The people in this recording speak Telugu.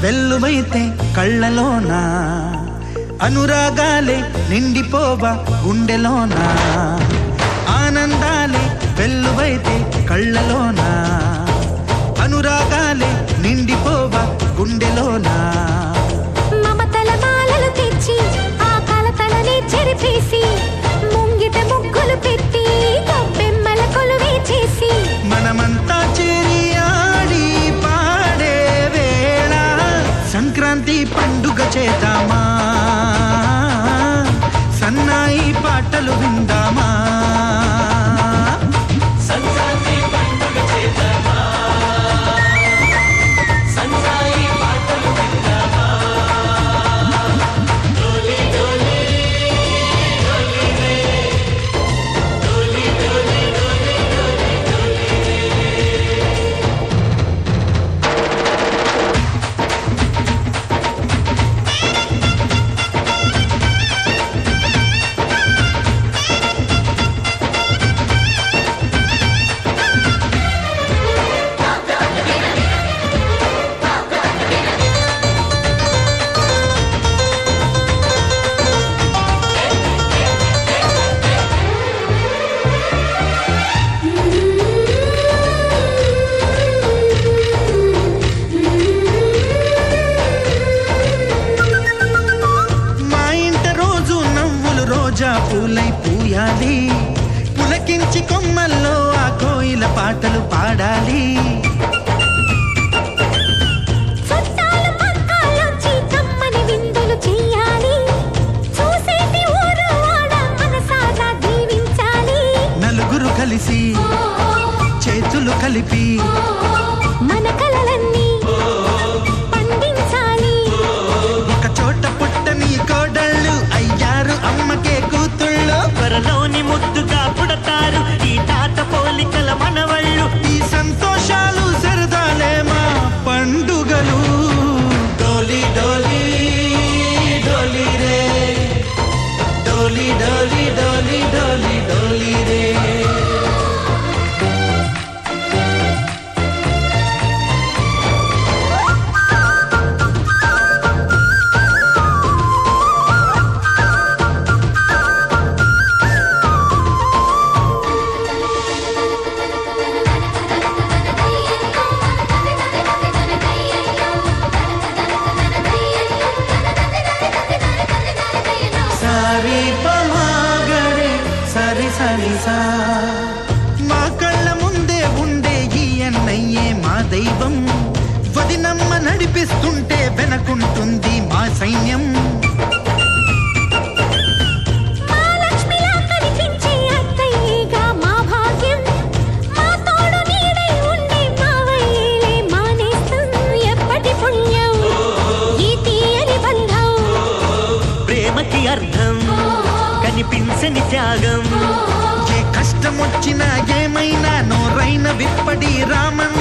వెల్లువైతే కళ్ళలోనా అనురాగాలే నిండిపోవా గుండెలోనా ఆనందాలే వెల్లువైతే కళ్ళలోనా అనురాగాలే నిండిపోవా గుండెలోనా మమతల మాలలు తెచ్చి ఆ కలతలనే చెరిపేసి ముంగిట ముగ్గులు పెట్టి గొబ్బెమ్మల కొలువే చేసి మనమంతా చేరి ఆడి పాడే వేళ సంక్రాంతి పండుగ చేద్దామా సన్నాయి పాటలు విందామా సంక్రాంతి పండుగ చేద్దామా సన్నాయి పాటలు విందామా డోలి డోలి డోలి రే డోలి డోలి డోలి డోలి డోలి మా ఇంట రోజు నవ్వులు రోజా పూలై పూయాలి పులకించి కొమ్మల్లో ఆ కోయిల పాటలు పాడాలి చుట్టాలు పక్కాలొచ్చి కమ్మని విందులు చెయ్యాలి చూసేటి ఊరు వాడ మనసారా దీవించాలి నలుగురు కలిసి చేతులు కలిపి మన కలలన్నీ పండించాలి ఒక చోట పుట్టని కోడళ్ళు అయ్యారు అమ్మకే కూతుళ్ళు త్వరలోని ముద్దుగా పుడతారు ఈ తాత పోలికల మనవళ్ళు ఈ సంతోషాలు సరదాలే మా పండుగలు డోలి డోలి డోలి రే డోలి డోలి డోలి డోలి డోలి రే సారీ పమాగరే సరి సరి సా మా కళ్ళ ముందే ఉండే ఈ అన్నయ్యే మా దైవం వదినమ్మ నడిపిస్తుంటే వెనకుంటుంది మా సైన్యం మా లక్ష్మిలా కనిపించే అత్తయ్యేగా మా భాగ్యం మా తోడు నీడై ఉండే మావయ్యేలే మా నేస్తం ఎప్పటి పుణ్యం ఈ తీయని బంధం ప్రేమకి అర్థం కనిపించని త్యాగం ఏ కష్టమొచ్చినా ఏమైనా నోరైన విప్పడి రామన్న